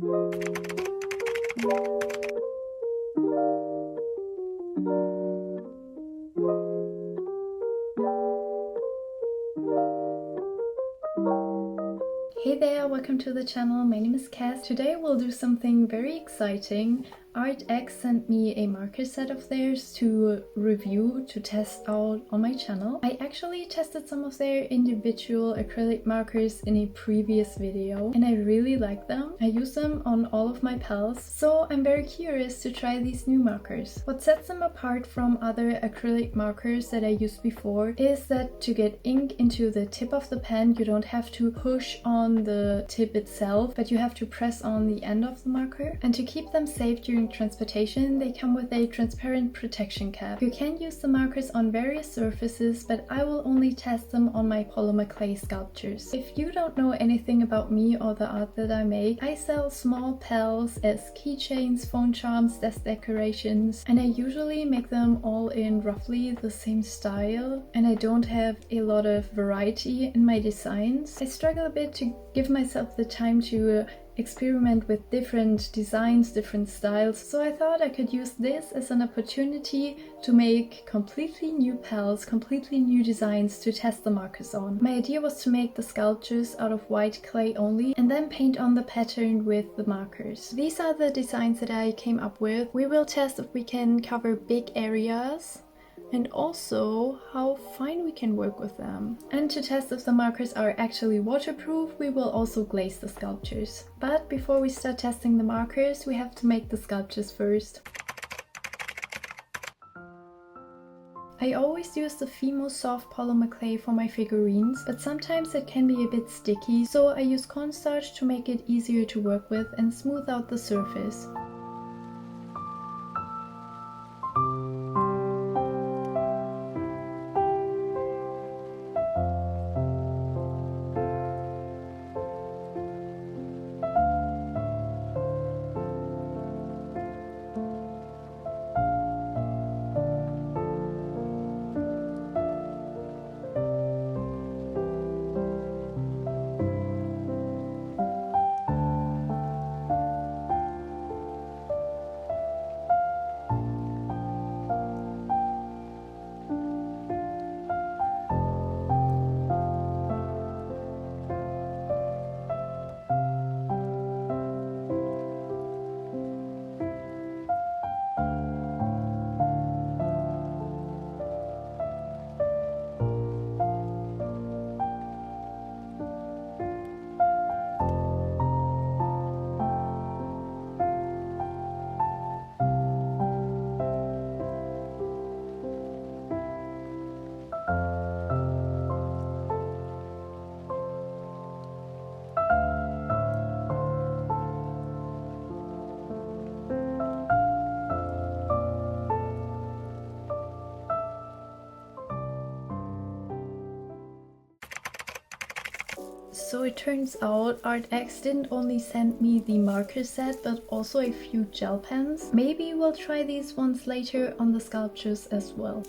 Hey there, welcome to the channel. My name is Cass. Today we'll do something very exciting. Arrtx sent me a marker set of theirs to review, to test out on my channel. I actually tested some of their individual acrylic markers in a previous video and I really like them. I use them on all of my pals, so I'm very curious to try these new markers. What sets them apart from other acrylic markers that I used before is that to get ink into the tip of the pen, you don't have to push on the tip itself, but you have to press on the end of the marker. And to keep them safe during transportation, they come with a transparent protection cap. You can use the markers on various surfaces, but I will only test them on my polymer clay sculptures. If you don't know anything about me or the art that I make, I sell small pals as keychains, phone charms, desk decorations, and I usually make them all in roughly the same style, and I don't have a lot of variety in my designs. I struggle a bit to give myself the time to experiment with different designs, different styles, so I thought I could use this as an opportunity to make completely new pals, completely new designs to test the markers on. My idea was to make the sculptures out of white clay only and then paint on the pattern with the markers. These are the designs that I came up with. We will test if we can cover big areas and also how fine we can work with them. And to test if the markers are actually waterproof, we will also glaze the sculptures. But before we start testing the markers, we have to make the sculptures first. I always use the Fimo soft polymer clay for my figurines, but sometimes it can be a bit sticky, so I use cornstarch to make it easier to work with and smooth out the surface. So it turns out Arrtx didn't only send me the marker set, but also a few gel pens. Maybe we'll try these ones later on the sculptures as well.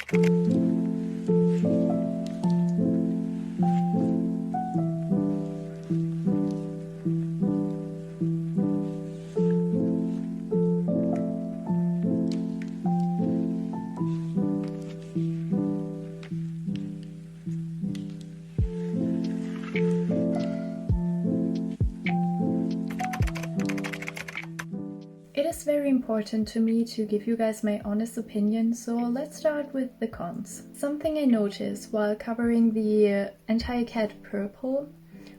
It is very important to me to give you guys my honest opinion, so let's start with the cons. Something I noticed while covering the entire cat purple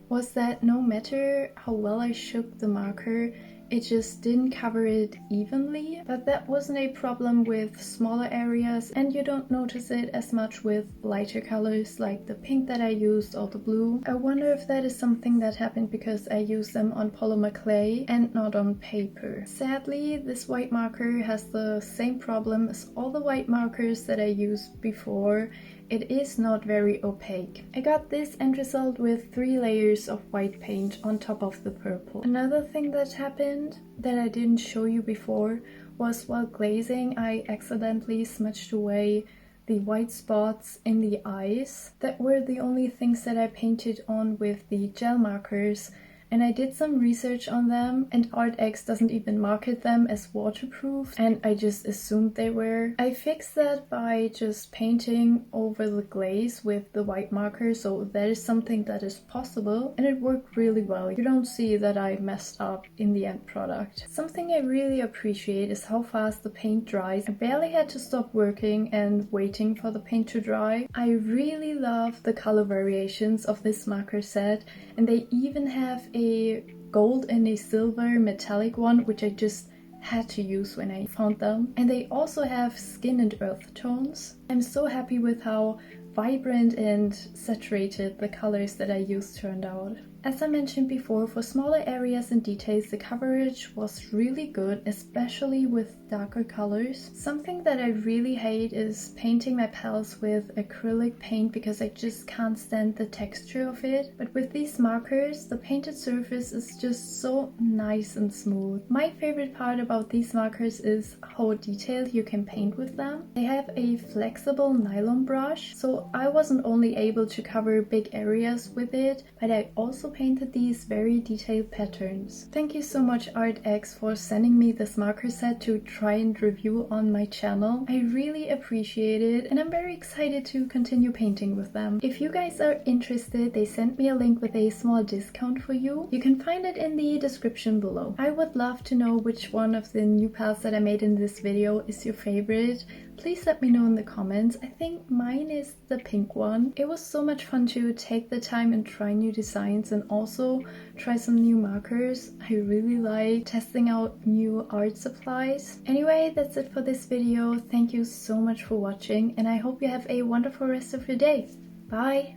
was that no matter how well I shook the marker, it just didn't cover it evenly, but that wasn't a problem with smaller areas, and you don't notice it as much with lighter colors like the pink that I used or the blue. I wonder if that is something that happened because I used them on polymer clay and not on paper. Sadly, this white marker has the same problem as all the white markers that I used before. It is not very opaque. I got this end result with 3 layers of white paint on top of the purple. Another thing that happened that I didn't show you before was while glazing I accidentally smudged away the white spots in the eyes. That were the only things that I painted on with the gel markers, and I did some research on them, and Arrtx doesn't even market them as waterproof, and I just assumed they were. I fixed that by just painting over the glaze with the white marker, so that is something that is possible, and it worked really well. You don't see that I messed up in the end product. Something I really appreciate is how fast the paint dries. I barely had to stop working and waiting for the paint to dry. I really love the color variations of this marker set, and they even have a gold and a silver metallic one, which I just had to use when I found them. And they also have skin and earth tones. I'm so happy with how vibrant and saturated the colors that I used turned out. As I mentioned before, for smaller areas and details, the coverage was really good, especially with darker colors. Something that I really hate is painting my pals with acrylic paint because I just can't stand the texture of it. But with these markers, the painted surface is just so nice and smooth. My favorite part about these markers is how detailed you can paint with them. They have a flexible nylon brush, so I wasn't only able to cover big areas with it, but I also painted these very detailed patterns. Thank you so much Arrtx for sending me this marker set to try and review on my channel. I really appreciate it, and I'm very excited to continue painting with them. If you guys are interested, they sent me a link with a small discount for you. You can find it in the description below. I would love to know which one of the new pals that I made in this video is your favorite. Please let me know in the comments. I think mine is the pink one. It was so much fun to take the time and try new designs and also try some new markers. I really like testing out new art supplies. Anyway, that's it for this video. Thank you so much for watching, and I hope you have a wonderful rest of your day. Bye!